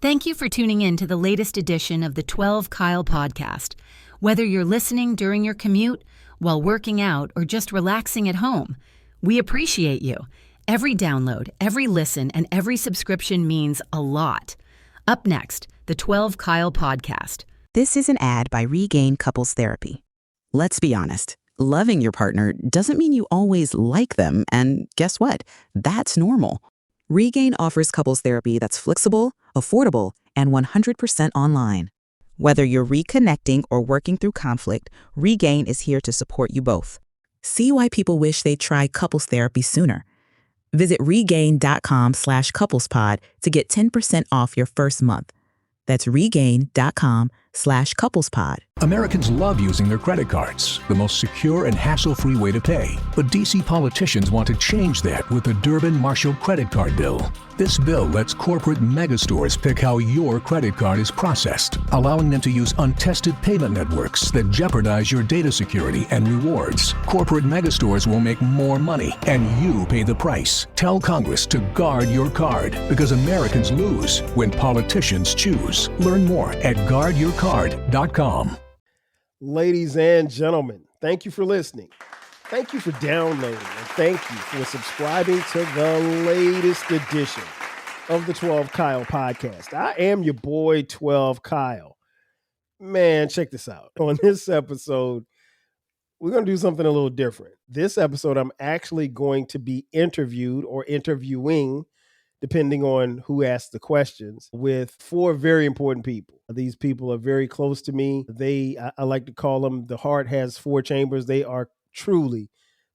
Thank you for tuning in to the latest edition of the 12 Kyle podcast. Whether you're listening during your commute, while working out, or just relaxing at home, we appreciate you. Every download, every listen, and every subscription means a lot. Up next, the 12 Kyle podcast. This is an ad by Regain Couples Therapy. Let's be honest. Loving your partner doesn't mean you always like them, and guess what? That's normal. Regain offers couples therapy that's flexible, affordable, and 100% online. Whether you're reconnecting or working through conflict, Regain is here to support you both. See why people wish they'd try couples therapy sooner. Visit regain.com/couplespod to get 10% off your first month. That's regain.com/couplespod. Americans love using their credit cards, the most secure and hassle-free way to pay. But D.C. politicians want to change that with the Durbin-Marshall credit card bill. This bill lets corporate megastores pick how your credit card is processed, allowing them to use untested payment networks that jeopardize your data security and rewards. Corporate megastores will make more money, and you pay the price. Tell Congress to guard your card, because Americans lose when politicians choose. Learn more at guardyourcard.com. Ladies and gentlemen, thank you for listening. Thank you for downloading, and thank you for subscribing to the latest edition of the 12 Kyle podcast. I am your boy, 12 Kyle. Man, check this out. On this episode, we're going to do something a little different. This episode, I'm actually going to be interviewed or interviewing, depending on who asks the questions, with four very important people. These people are very close to me. I like to call them, the heart has four chambers. They are truly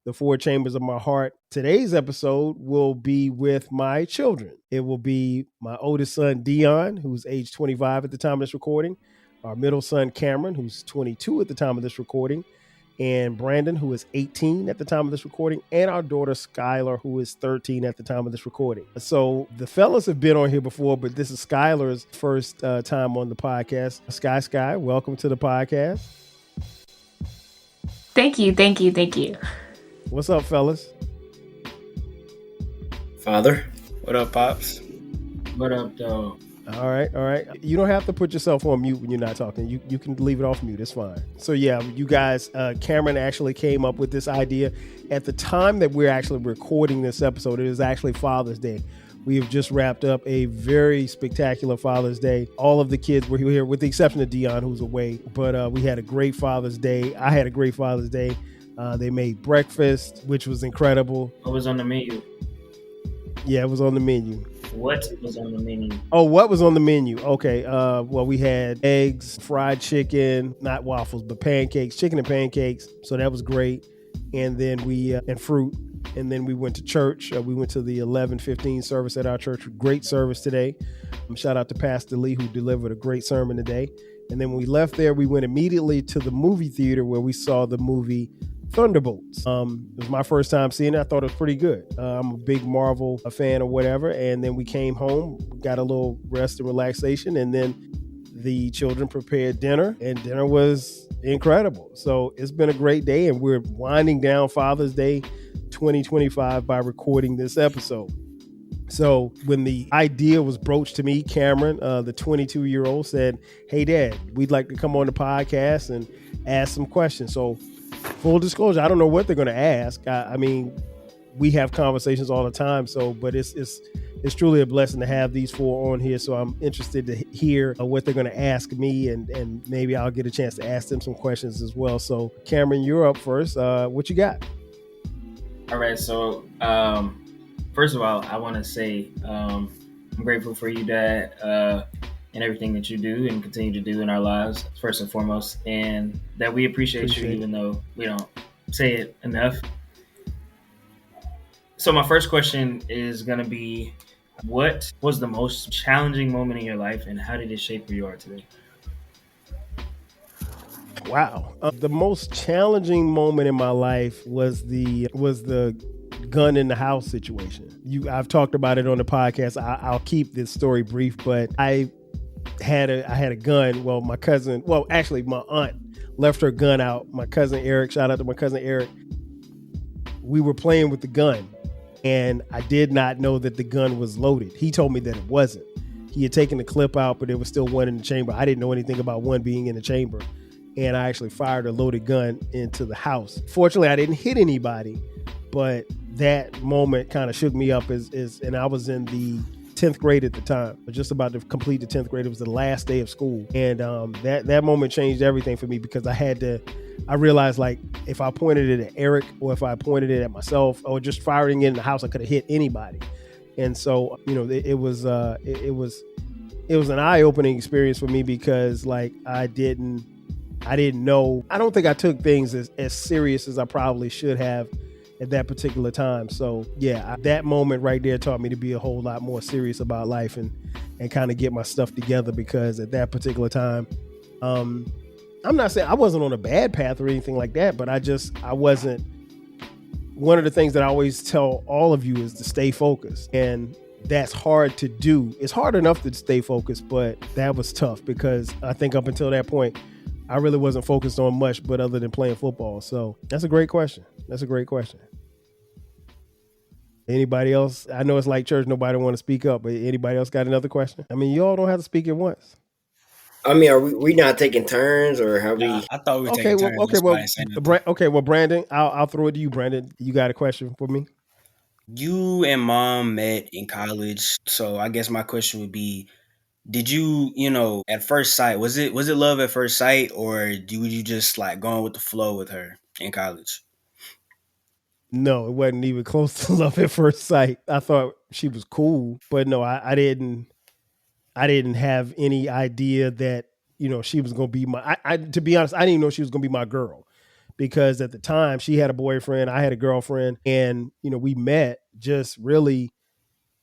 the four chambers of my heart. Today's episode will be with my children. It will be my oldest son, Dion, who's age 25 at the time of this recording, our middle son, Cameron, who's 22 at the time of this recording, and Brandon, who is 18 at the time of this recording, and our daughter, Skylar, who is 13 at the time of this recording. So the fellas have been on here before, but this is Skylar's first time on the podcast. Sky, welcome to the podcast. Thank you. What's up, fellas? Father. What up, Pops? What up, dog? All right. You don't have to put yourself on mute when you're not talking. You can leave it off mute. It's fine. So yeah, you guys, Cameron actually came up with this idea. At the time that we're actually recording this episode, it is actually Father's Day. We have just wrapped up a very spectacular Father's Day. All of the kids were here, with the exception of Dion, who's away. But we had a great Father's Day. I had a great Father's Day. They made breakfast, which was incredible. What was on the menu? Yeah, it was on the menu. What was on the menu? Oh, what was on the menu? Okay. Well, we had eggs, fried chicken, not waffles, but pancakes, chicken and pancakes. So that was great. And then and fruit. And then we went to church. We went to the 11:15 service at our church. Great service today. Shout out to Pastor Lee, who delivered a great sermon today. And then when we left there, we went immediately to the movie theater where we saw the movie Thunderbolts. It was my first time seeing it. I thought it was pretty good. I'm a big Marvel fan or whatever. And then we came home, got a little rest and relaxation, and then the children prepared dinner, and dinner was incredible. So it's been a great day, and we're winding down Father's Day 2025 by recording this episode. So when the idea was broached to me, Cameron, the 22-year-old, said, "Hey, Dad, we'd like to come on the podcast and ask some questions." So full disclosure, I don't know what they're going to ask. I mean, we have conversations all the time. So, but it's truly a blessing to have these four on here. So I'm interested to hear what they're going to ask me, and maybe I'll get a chance to ask them some questions as well. So Cameron, you're up first. What you got? All right. So first of all, I want to say I'm grateful for you, Dad, and everything that you do and continue to do in our lives, first and foremost, and that we appreciate you, even though we don't say it enough. So my first question is going to be, what was the most challenging moment in your life, and how did it shape who you are today? Wow. The most challenging moment in my life was the gun in the house situation. I've talked about it on the podcast. I'll keep this story brief, but I had a gun. Well, my aunt left her gun out. My cousin Eric, shout out to my cousin Eric. We were playing with the gun, and I did not know that the gun was loaded. He told me that it wasn't. he had taken the clip out, but there was still one in the chamber. I didn't know anything about one being in the chamber. And I actually fired a loaded gun into the house. Fortunately, I didn't hit anybody, but that moment kind of shook me up and I was in the 10th grade at the time, just about to complete the 10th grade. It was the last day of school. And that moment changed everything for me, because I realized, like, if I pointed it at Eric or if I pointed it at myself or just firing it in the house, I could have hit anybody. And so, it was an eye-opening experience for me, because like I didn't know. I don't think I took things as serious as I probably should have at that particular time. So yeah, that moment right there taught me to be a whole lot more serious about life and kind of get my stuff together, because at that particular time, I'm not saying I wasn't on a bad path or anything like that, but I wasn't. One of the things that I always tell all of you is to stay focused, and that's hard to do. It's hard enough to stay focused, but that was tough, because I think up until that point, I really wasn't focused on much but other than playing football. So that's a great question. Anybody else? I know it's like church, nobody want to speak up, but anybody else got another question? I mean, you all don't have to speak at once. I mean, are we not taking turns, or have we? I thought we were taking turns. Well, Brandon, I'll throw it to you, Brandon. You got a question for me? You and mom met in college, so I guess my question would be, did you, at first sight, was it love at first sight, or were you just like going with the flow with her in college? No, it wasn't even close to love at first sight. I thought she was cool, but no, I didn't have any idea that, she was going to be to be honest, I didn't even know she was going to be my girl, because at the time she had a boyfriend, I had a girlfriend, and, we met just really.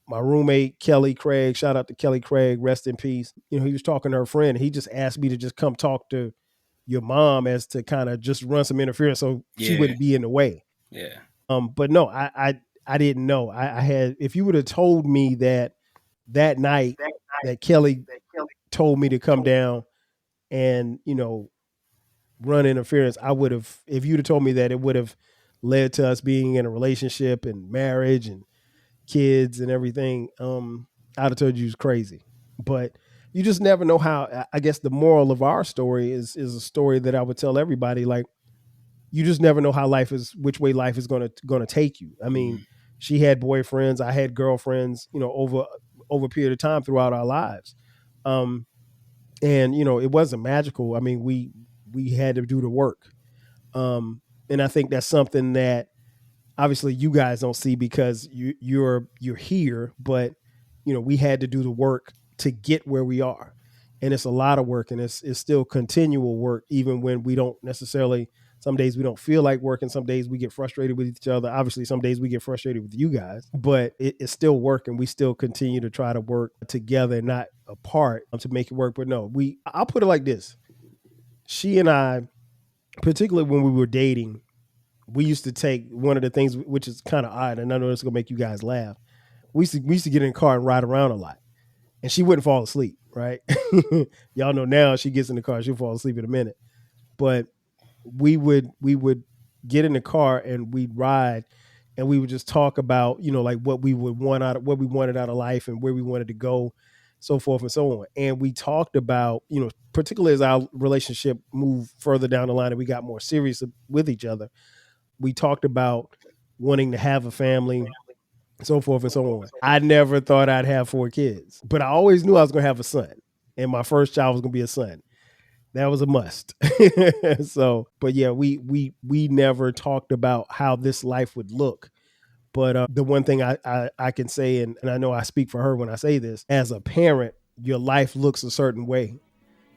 My roommate, Kelly Craig, shout out to Kelly Craig, rest in peace. He was talking to her friend, and he just asked me to just come talk to your mom as to kind of just run some interference so she wouldn't be in the way. Yeah. But no, I didn't know. I had, if you would have told me that night that Kelly told me to come down and, run interference, I would have, if you'd have told me that, it would have led to us being in a relationship and marriage and kids and everything, I'd have told you was crazy. But you just never know how. I guess the moral of our story is a story that I would tell everybody. Like, you just never know which way life is going to take you. I mean, she had boyfriends, I had girlfriends, over a period of time throughout our lives, and it wasn't magical. I mean, we had to do the work, and I think that's something that obviously you guys don't see, because you're here, but we had to do the work to get where we are, and it's a lot of work, and it's still continual work, even when we don't necessarily. Some days we don't feel like working. Some days we get frustrated with each other. Obviously, some days we get frustrated with you guys, but it's still work, and we still continue to try to work together, not apart, to make it work. But no, I'll put it like this: she and I, particularly when we were dating, we used to take one of the things, which is kind of odd, and I know it's gonna make you guys laugh. We used to get in the car and ride around a lot, and she wouldn't fall asleep, right? Y'all know now she gets in the car, she'll fall asleep in a minute. But we would get in the car and we'd ride, and we would just talk about, like what we wanted out of life and where we wanted to go, so forth and so on. And we talked about, particularly as our relationship moved further down the line and we got more serious with each other, we talked about wanting to have a family, so forth and so on. I never thought I'd have 4 kids, but I always knew I was going to have a son, and my first child was going to be a son. That was a must. So, but yeah, we never talked about how this life would look. But the one thing I can say, and I know I speak for her when I say this, as a parent, your life looks a certain way.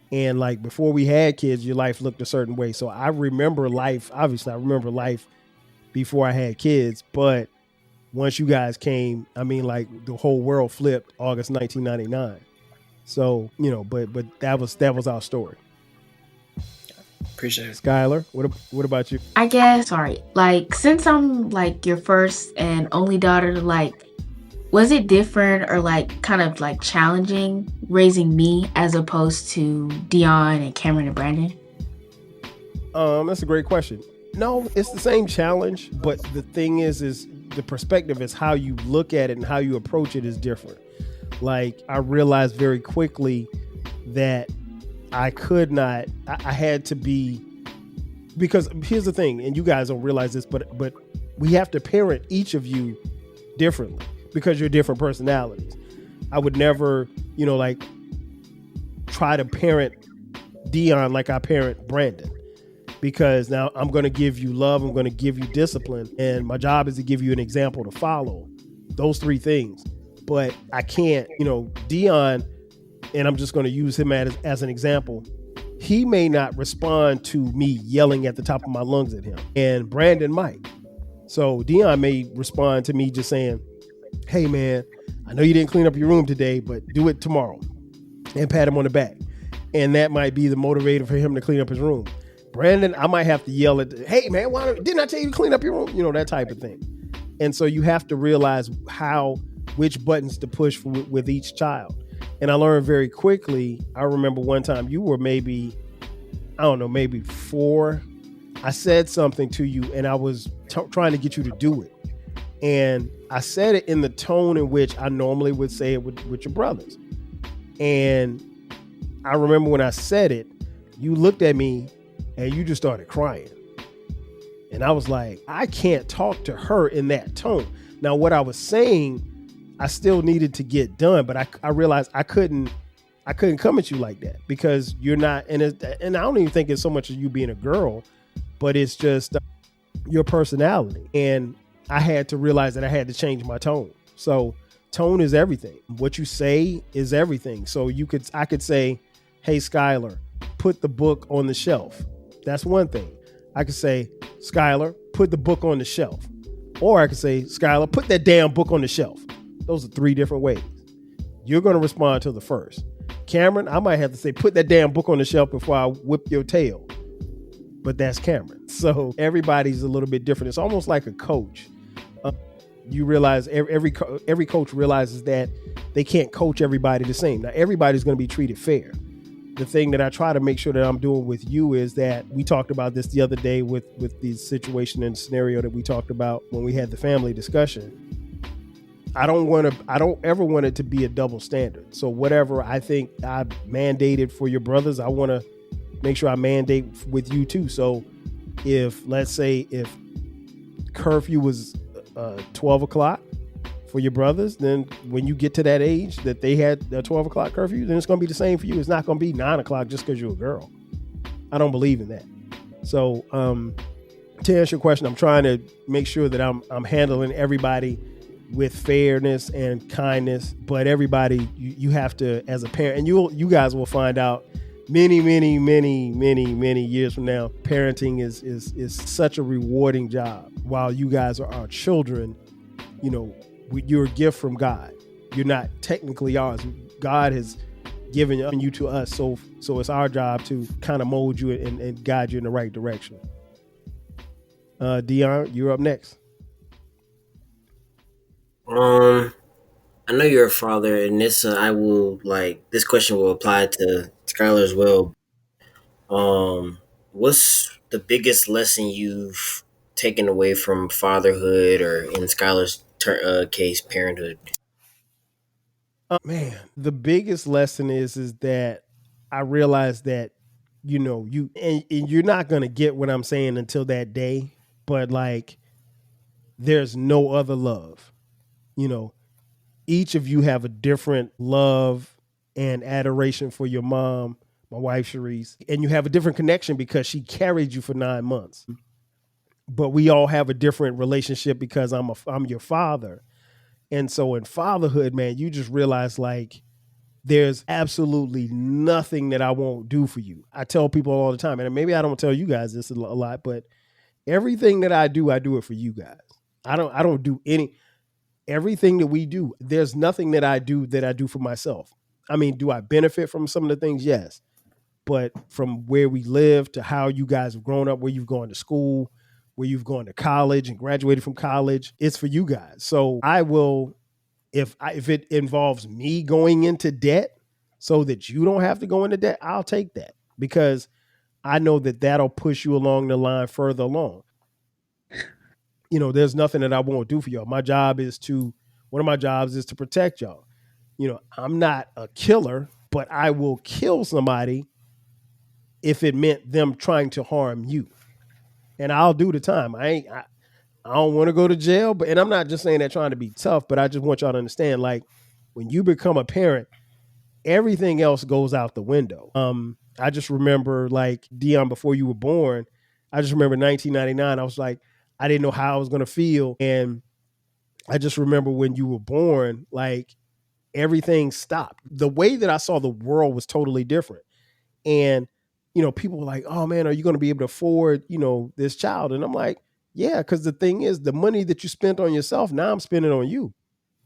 And like before we had kids, your life looked a certain way. So I remember life, obviously I remember life before I had kids, but once you guys came, I mean, like the whole world flipped August 1999. So, but that was our story. Appreciate it. Skylar, what about you? I guess, like, since I'm like your first and only daughter, like, was it different or like kind of like challenging raising me as opposed to Dion and Cameron and Brandon? That's a great question. No, it's the same challenge, but the thing is the perspective is how you look at it and how you approach it is different. Like, I realized very quickly that I could not, I had to be, because here's the thing, and you guys don't realize this, but we have to parent each of you differently because you're different personalities. I would never, like, try to parent Dion like I parent Brandon, because now I'm going to give you love, I'm going to give you discipline, and my job is to give you an example to follow. Those three things. But I can't, Dion, and I'm just going to use him as an example. He may not respond to me yelling at the top of my lungs at him, and Brandon might. So Dion may respond to me just saying, hey man, I know you didn't clean up your room today, but do it tomorrow, and pat him on the back. And that might be the motivator for him to clean up his room. Brandon, I might have to yell at, hey man, didn't I tell you to clean up your room? That type of thing. And so you have to realize which buttons to push with each child. And I learned very quickly. I remember one time you were maybe 4. I said something to you and I was trying to get you to do it. And I said it in the tone in which I normally would say it with your brothers. And I remember when I said it, you looked at me and you just started crying. And I was like, I can't talk to her in that tone. Now, what I was saying, I still needed to get done, but I realized I couldn't come at you like that because you're not, and I don't even think it's so much as you being a girl, but it's just your personality. And I had to realize that I had to change my tone. So tone is everything. What you say is everything. So I could say, hey, Skylar, put the book on the shelf. That's one thing. I could say, Skylar, put the book on the shelf. Or I could say, Skylar, put that damn book on the shelf. Those are 3 different ways. You're going to respond to the first. Cameron, I might have to say, put that damn book on the shelf before I whip your tail. But that's Cameron. So everybody's a little bit different. It's almost like a coach. You realize every coach realizes that they can't coach everybody the same. Now, everybody's going to be treated fair. The thing that I try to make sure that I'm doing with you is that we talked about this the other day with the situation and scenario that we talked about when we had the family discussion. I don't ever want it to be a double standard. So whatever I think I mandated for your brothers, I want to make sure I mandate with you too. So let's say if curfew was 12 o'clock for your brothers, then when you get to that age that they had a 12 o'clock curfew, then it's going to be the same for you. It's not going to be 9 o'clock just because you're a girl. I don't believe in that. So to answer your question, I'm trying to make sure that I'm handling everybody with fairness and kindness, but everybody, you have to, as a parent, and you guys will find out many years from now, parenting is such a rewarding job. While you guys are our children, you're a gift from God. You're not technically ours. God has given you to us. So it's our job to kind of mold you and guide you in the right direction. Dion, you're up next. I know you're a father, and this this question will apply to Skylar as well. What's the biggest lesson you've taken away from fatherhood, or in Skylar's case, parenthood? Man, the biggest lesson is that I realized that you and you're not gonna get what I'm saying until that day, but like, there's no other love. Each of you have a different love and adoration for your mom, my wife, Sharice, and you have a different connection because she carried you for 9 months. But we all have a different relationship because I'm your father. And so in fatherhood, man, you just realize like there's absolutely nothing that I won't do for you. I tell people all the time, and maybe I don't tell you guys this a lot, but everything that I do it for you guys. I don't do everything that we do. There's nothing that I do for myself. I mean, do I benefit from some of the things? Yes. But from where we live to how you guys have grown up, where you've gone to school, where you've gone to college and graduated from college, it's for you guys. So I will, if it involves me going into debt so that you don't have to go into debt, I'll take that because I know that that'll push you along the line further along. There's nothing that I won't do for y'all. One of my jobs is to protect y'all. I'm not a killer, but I will kill somebody if it meant them trying to harm you. And I'll do the time. I don't want to go to jail, and I'm not just saying that trying to be tough, but I just want y'all to understand, like, when you become a parent, everything else goes out the window. I just remember, like, Dion, before you were born, I just remember 1999, I was like, I didn't know how I was going to feel. And I just remember when you were born, like, everything stopped. The way that I saw the world was totally different. And, people were like, oh man, are you going to be able to afford, this child? And I'm like, yeah, because the thing is, the money that you spent on yourself, now I'm spending on you.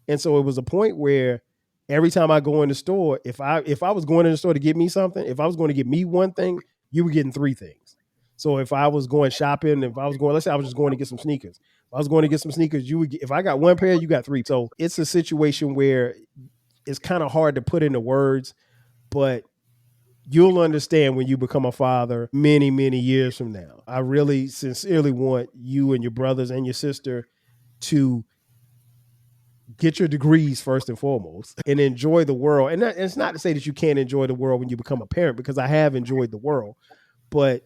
And so it was a point where every time I go in the store, if I was going in the store to get me something, if I was going to get me one thing, you were getting three things. So if I was going shopping, let's say I was just going to get some sneakers. If I was going to get some sneakers, if I got one pair, you got three. So it's a situation where it's kind of hard to put into words, but you'll understand when you become a father many, many years from now. I really sincerely want you and your brothers and your sister to get your degrees first and foremost and enjoy the world. And it's not to say that you can't enjoy the world when you become a parent, because I have enjoyed the world. But,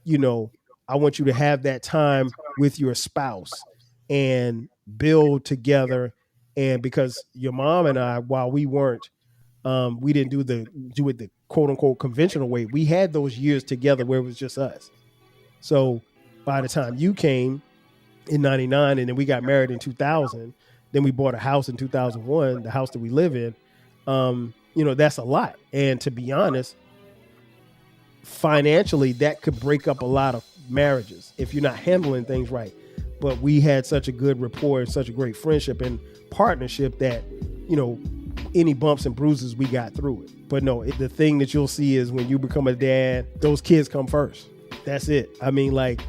I want you to have that time with your spouse and build together. And because your mom and I, while we didn't do it the quote unquote conventional way, we had those years together where it was just us. So by the time you came in 99 and then we got married in 2000, then we bought a house in 2001, the house that we live in, that's a lot. And to be honest, financially, that could break up a lot of marriages if you're not handling things right. But we had such a good rapport and such a great friendship and partnership that, any bumps and bruises, we got through it. But no, the thing that you'll see is when you become a dad, those kids come first. That's it. I mean, like,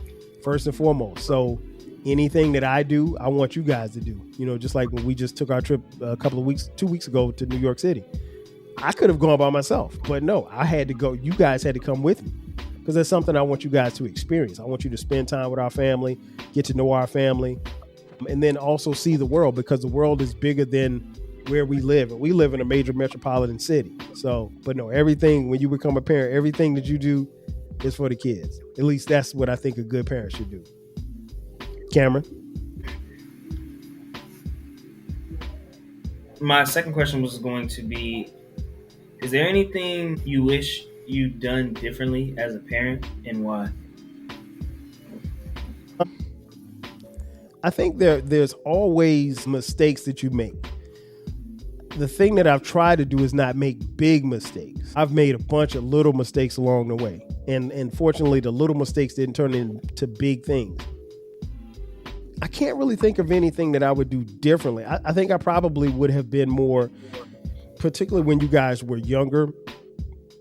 first and foremost. So anything that I do, I want you guys to do. Just like when we just took our trip 2 weeks ago to New York City. I could have gone by myself, but no, I had to go. You guys had to come with me because that's something I want you guys to experience. I want you to spend time with our family, get to know our family, and then also see the world, because the world is bigger than where we live. And we live in a major metropolitan city. So, but no, everything, when you become a parent, everything that you do is for the kids. At least that's what I think a good parent should do. Cameron? My second question was going to be, is there anything you wish you'd done differently as a parent, and why? I think there's always mistakes that you make. The thing that I've tried to do is not make big mistakes. I've made a bunch of little mistakes along the way. And fortunately, the little mistakes didn't turn into big things. I can't really think of anything that I would do differently. I think I probably would have been more, particularly when you guys were younger,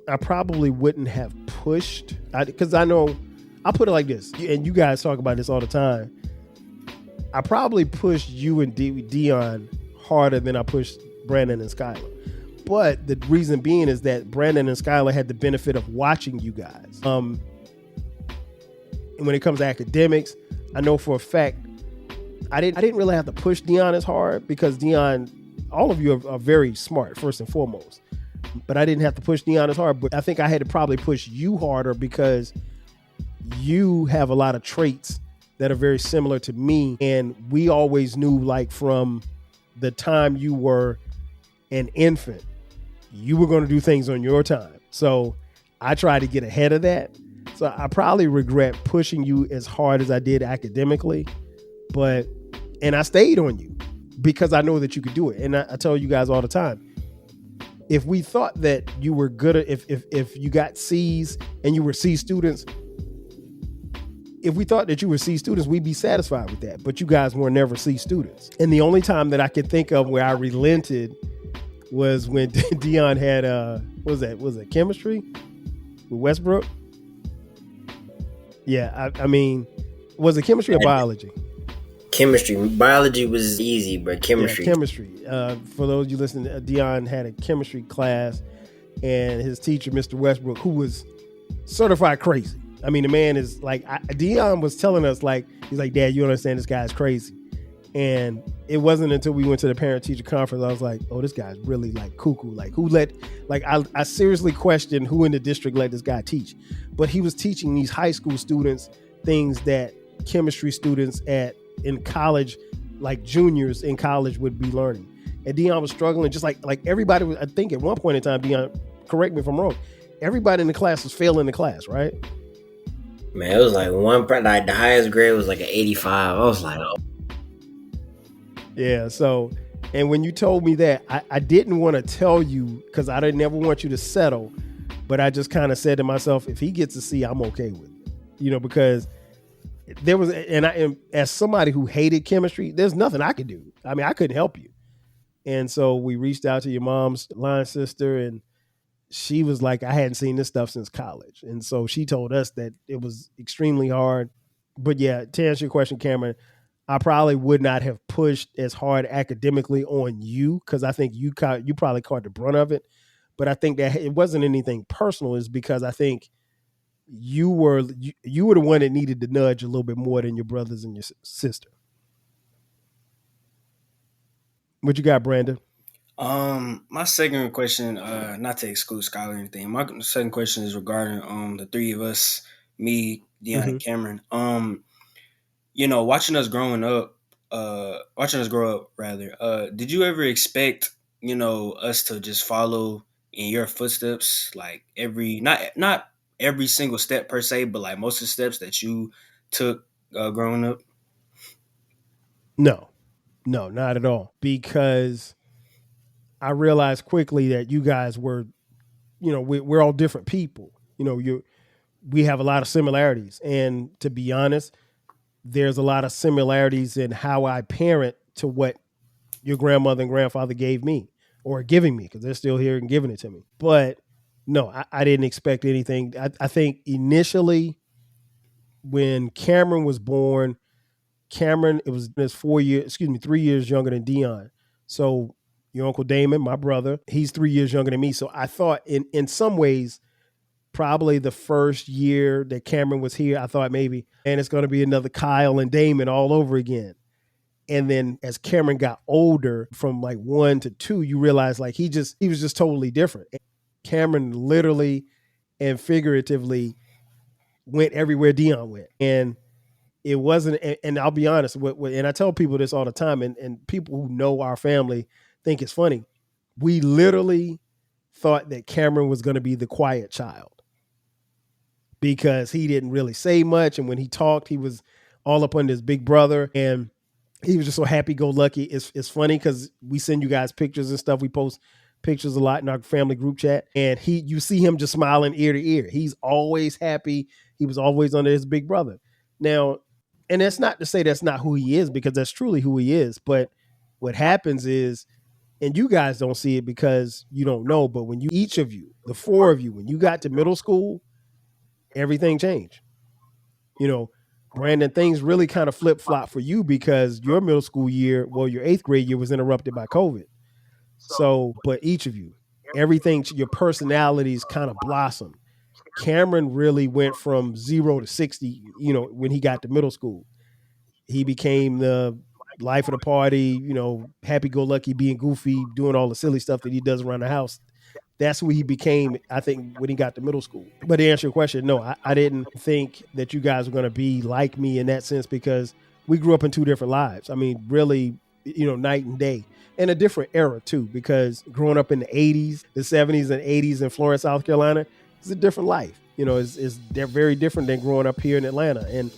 I probably wouldn't have pushed. Because I know, I'll put it like this, and you guys talk about this all the time. I probably pushed you and Dion harder than I pushed Brandon and Skylar. But the reason being is that Brandon and Skylar had the benefit of watching you guys. And when it comes to academics, I know for a fact, I didn't really have to push Dion as hard, because Dion, all of you are very smart, first and foremost. But I didn't have to push Dion as hard. But I think I had to probably push you harder, because you have a lot of traits that are very similar to me. And we always knew, like, from the time you were an infant, you were going to do things on your time. So I tried to get ahead of that. So I probably regret pushing you as hard as I did academically, and I stayed on you because I know that you could do it. And I tell you guys all the time, if we thought that you were good at, if you got C's and you were C students, if we thought that you were C students, we'd be satisfied with that. But you guys were never C students. And the only time that I can think of where I relented was when Dion had was that chemistry with Westbrook? Yeah, I mean, was it chemistry or biology? Chemistry. Biology was easy, but chemistry. Yeah, chemistry. For those of you listening, Dion had a chemistry class, and his teacher, Mr. Westbrook, who was certified crazy. I mean, the man is like, Dion was telling us, like, he's like, Dad, you don't understand, this guy's crazy. And it wasn't until we went to the parent teacher conference, I was like, oh, this guy's really like cuckoo. Like I seriously questioned who in the district let this guy teach. But he was teaching these high school students things that chemistry students in college, like juniors in college, would be learning. And Dion was struggling, just like everybody was. I think at one point in time, Dion, correct me if I'm wrong, everybody in the class was failing the class, right? Man, it was like the highest grade was like an 85. I was like, oh. Yeah, so, and when you told me that, I didn't want to tell you because I didn't ever want you to settle, but I just kind of said to myself, if he gets a C, I'm okay with it. Because there was, and as somebody who hated chemistry, there's nothing I could do. I mean, I couldn't help you. And so we reached out to your mom's line sister, and she was like, I hadn't seen this stuff since college. And so she told us that it was extremely hard. But yeah, to answer your question, Cameron, I probably would not have pushed as hard academically on you because I think you probably caught the brunt of it. But I think that it wasn't anything personal. It's because I think you were the one that needed to nudge a little bit more than your brothers and your sister. What you got, Brandon? My second question, not to exclude Skylar or anything. My second question is regarding the three of us, me, Dion, and Cameron. Watching us grow up rather, did you ever expect, us to just follow in your footsteps, like not every single step per se, but like most of the steps that you took growing up? No, not at all. Because I realized quickly that you guys were, we're all different people. We have a lot of similarities. And to be honest, there's a lot of similarities in how I parent to what your grandmother and grandfather gave me or giving me, because they're still here and giving it to me. But no, I didn't expect anything. I think initially when Cameron was born, it was 3 years younger than Dion. So your Uncle Damon, my brother, he's 3 years younger than me. So I thought in some ways, probably the first year that Cameron was here, I thought maybe, and it's going to be another Kyle and Damon all over again. And then as Cameron got older, from like 1 to 2, you realize like he was just totally different. And Cameron literally and figuratively went everywhere Dion went. And it wasn't, and I'll be honest, and I tell people this all the time, and people who know our family think it's funny. We literally thought that Cameron was going to be the quiet child because he didn't really say much. And when he talked, he was all up on his big brother. And he was just so happy-go-lucky. It's funny because we send you guys pictures and stuff. We post pictures a lot in our family group chat. And you see him just smiling ear to ear. He's always happy. He was always under his big brother. Now, and that's not to say that's not who he is, because that's truly who he is. But what happens is, and you guys don't see it because you don't know, but when each of you, the 4 of you, when you got to middle school, everything changed. Brandon, things really kind of flip-flop for you because your middle school year, your 8th grade year was interrupted by COVID. So, but each of you, everything, your personalities kind of blossomed. Cameron really went from 0 to 60, when he got to middle school. He became the life of the party, happy-go-lucky, being goofy, doing all the silly stuff that he does around the house. That's who he became, I think, when he got to middle school. But to answer your question, no, I didn't think that you guys were going to be like me in that sense because we grew up in 2 different lives. I mean, really, night and day. And a different era, too, because growing up in the 80s, the 70s and 80s in Florence, South Carolina, it's a different life. They're very different than growing up here in Atlanta. And,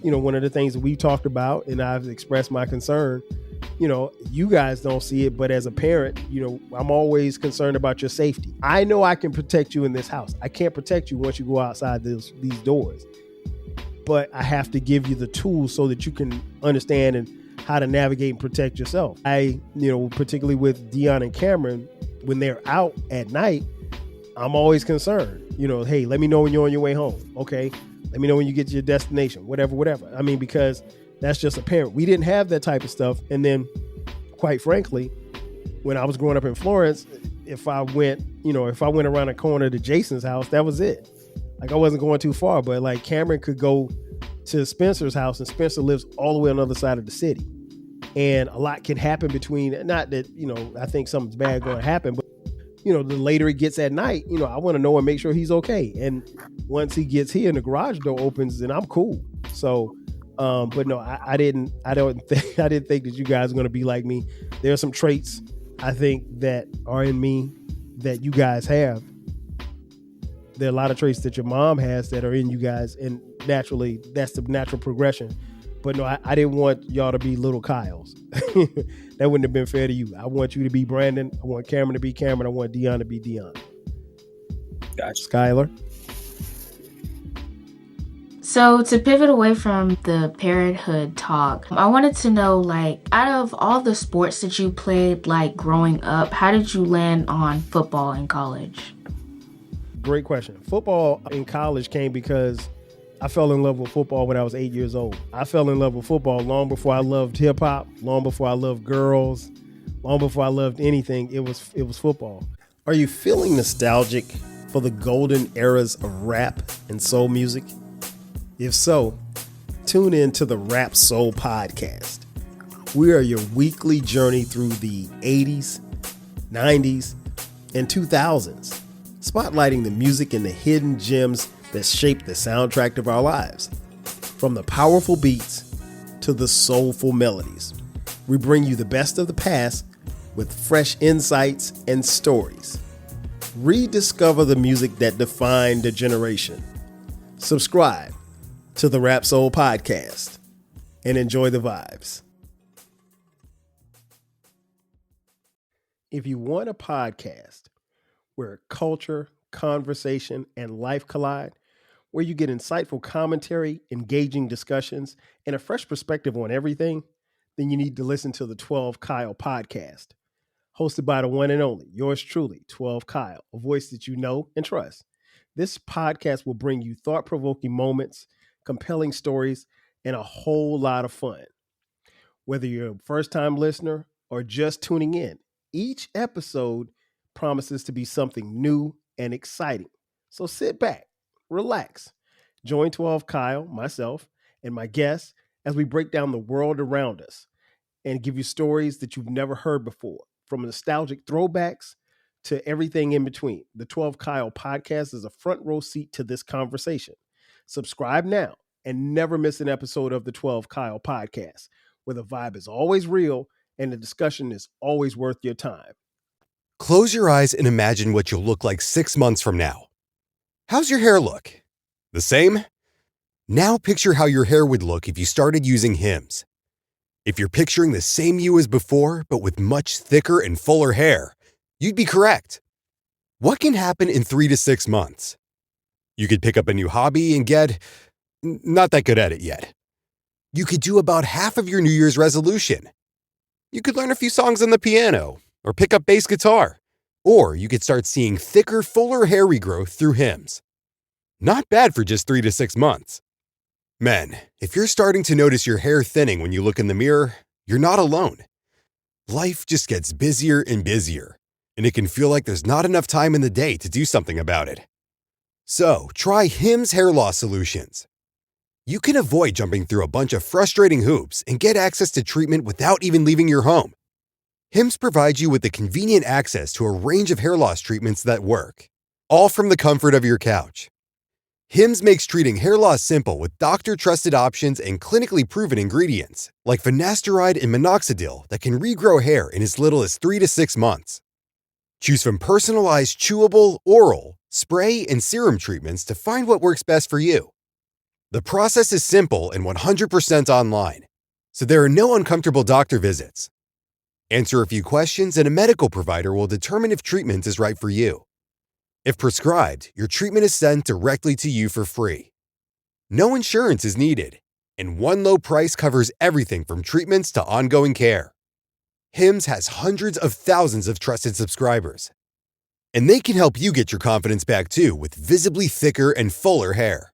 one of the things that we talked about, and I've expressed my concern, you guys don't see it, but as a parent, I'm always concerned about your safety. I know I can protect you in this house. I can't protect you once you go outside these doors, but I have to give you the tools so that you can understand and how to navigate and protect yourself. Particularly with Dion and Cameron, when they're out at night, I'm always concerned. Hey, let me know when you're on your way home. Okay. Let me know when you get to your destination, whatever. I mean, because that's just a parent. We didn't have that type of stuff. And then, quite frankly, when I was growing up in Florence, if I went around the corner to Jason's house, that was it. Like, I wasn't going too far, but like Cameron could go to Spencer's house, and Spencer lives all the way on the other side of the city. And a lot can happen between, not that, I think something's bad going to happen, but, the later it gets at night, I want to know and make sure he's okay. And once he gets here and the garage door opens, then I'm cool. So, but no, I didn't think that you guys are going to be like me. There are some traits I think that are in me that you guys have. There are a lot of traits that your mom has that are in you guys, and naturally that's the natural progression. But no, I didn't want y'all to be little Kyles. That wouldn't have been fair to you. I want you to be Brandon. I want Cameron to be Cameron. I want Dion to be Dion. Gotcha. Skylar? So to pivot away from the parenthood talk, I wanted to know, out of all the sports that you played, growing up, how did you land on football in college? Great question. Football in college came because I fell in love with football when I was 8 years old. I fell in love with football long before I loved hip hop, long before I loved girls, long before I loved anything. It was football. Are you feeling nostalgic for the golden eras of rap and soul music? If so, tune in to the Rap Soul Podcast. We are your weekly journey through the 80s, 90s, and 2000s, spotlighting the music and the hidden gems that shape the soundtrack of our lives. From the powerful beats to the soulful melodies, we bring you the best of the past with fresh insights and stories. Rediscover the music that defined a generation. Subscribe to the Rap Soul Podcast and enjoy the vibes. If you want a podcast where culture, conversation, and life collide, where you get insightful commentary, engaging discussions, and a fresh perspective on everything, then you need to listen to the 12 Kyle podcast, hosted by the one and only, yours truly, 12 Kyle, a voice that you know and trust. This podcast will bring you thought-provoking moments, compelling stories, and a whole lot of fun. Whether you're a first-time listener or just tuning in, each episode promises to be something new and exciting. So sit back, relax, join 12 Kyle, myself, and my guests as we break down the world around us and give you stories that you've never heard before, from nostalgic throwbacks to everything in between. The 12 Kyle podcast is a front row seat to this conversation. Subscribe now and never miss an episode of the 12 Kyle podcast, where the vibe is always real and the discussion is always worth your time. Close your eyes and imagine what you'll look like 6 months from now. How's your hair look? The same? Now picture how your hair would look if you started using Hims. If you're picturing the same you as before, but with much thicker and fuller hair, you'd be correct. What can happen in 3 to 6 months? You could pick up a new hobby and get not that good at it yet. You could do about half of your New Year's resolution. You could learn a few songs on the piano or pick up bass guitar. Or you could start seeing thicker, fuller hair regrowth through Hims. Not bad for just 3 to 6 months. Men, if you're starting to notice your hair thinning when you look in the mirror, you're not alone. Life just gets busier and busier, and it can feel like there's not enough time in the day to do something about it. So, try Hims Hair Loss Solutions. You can avoid jumping through a bunch of frustrating hoops and get access to treatment without even leaving your home. Hims provides you with the convenient access to a range of hair loss treatments that work, all from the comfort of your couch. Hims makes treating hair loss simple with doctor-trusted options and clinically proven ingredients, like finasteride and minoxidil that can regrow hair in as little as 3 to 6 months. Choose from personalized chewable, oral, spray, and serum treatments to find what works best for you. The process is simple and 100% online, so there are no uncomfortable doctor visits. Answer a few questions and a medical provider will determine if treatment is right for you. If prescribed, your treatment is sent directly to you for free. No insurance is needed, and one low price covers everything from treatments to ongoing care. Hims has hundreds of thousands of trusted subscribers, and they can help you get your confidence back too with visibly thicker and fuller hair.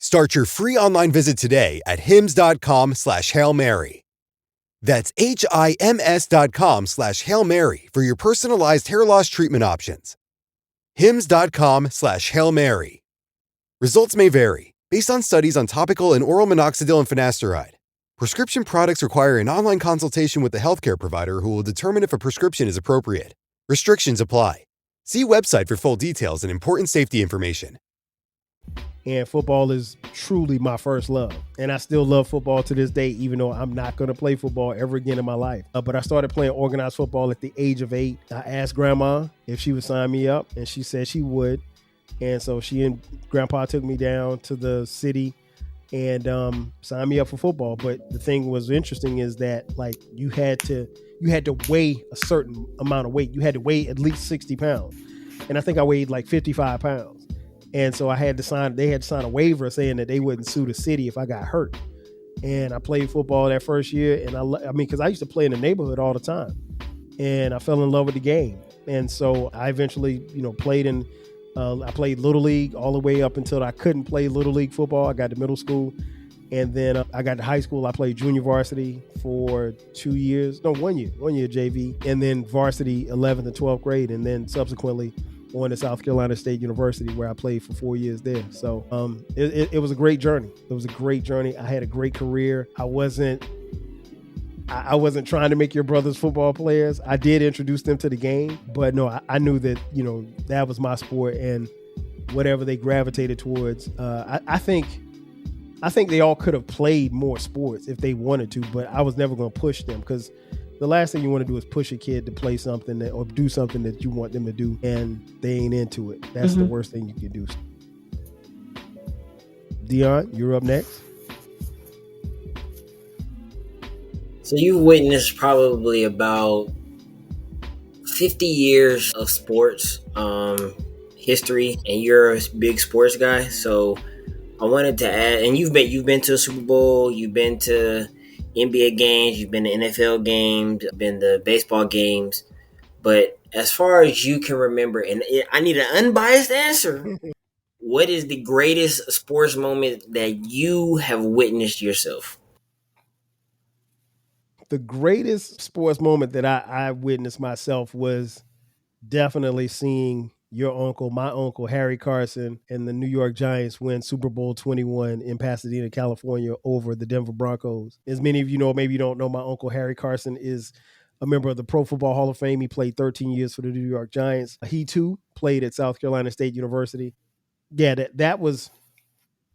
Start your free online visit today at hims.com/Hail Mary. That's HIMS.com/Hail Mary for your personalized hair loss treatment options. hims.com/Hail Mary. Results may vary based on studies on topical and oral minoxidil and finasteride. Prescription products require an online consultation with the healthcare provider who will determine if a prescription is appropriate. Restrictions apply. See website for full details and important safety information. And football is truly my first love. And I still love football to this day, even though I'm not going to play football ever again in my life. But I started playing organized football at the age of 8. I asked Grandma if she would sign me up, and she said she would. And so she and Grandpa took me down to the city and signed me up for football. But the thing was interesting is that like you had to weigh a certain amount of weight. You had to weigh at least 60 pounds. And I think I weighed like 55 pounds. And so they had to sign a waiver saying that they wouldn't sue the city if I got hurt. And I played football that first year. And I mean, because I used to play in the neighborhood all the time. And I fell in love with the game. And so I eventually, played in, I played Little League all the way up until I couldn't play Little League football. I got to middle school. And then I got to high school. I played junior varsity for 2 years. No, 1 year. 1 year JV. And then varsity 11th and 12th grade. And then subsequently on to South Carolina State University, where I played for 4 years there. So it was a great journey. It was a great journey. I had a great career. I wasn't trying to make your brothers football players. I did introduce them to the game, but no, I knew that, that was my sport, and whatever they gravitated towards. I think they all could have played more sports if they wanted to, but I was never going to push them, because the last thing you want to do is push a kid to play something or do something that you want them to do and they ain't into it. That's the worst thing you can do. Dion, you're up next. So you witnessed probably about 50 years of sports history, and you're a big sports guy. So I wanted to add, and you've been to a Super Bowl, you've been to NBA games, you've been to NFL games, been to baseball games, but as far as you can remember, and I need an unbiased answer, what is the greatest sports moment that you have witnessed yourself? The greatest sports moment that I witnessed myself was definitely seeing my uncle, Harry Carson, and the New York Giants win Super Bowl 21 in Pasadena, California over the Denver Broncos. As many of you know, maybe you don't know, my uncle, Harry Carson, is a member of the Pro Football Hall of Fame. He played 13 years for the New York Giants. He, too, played at South Carolina State University. Yeah, that was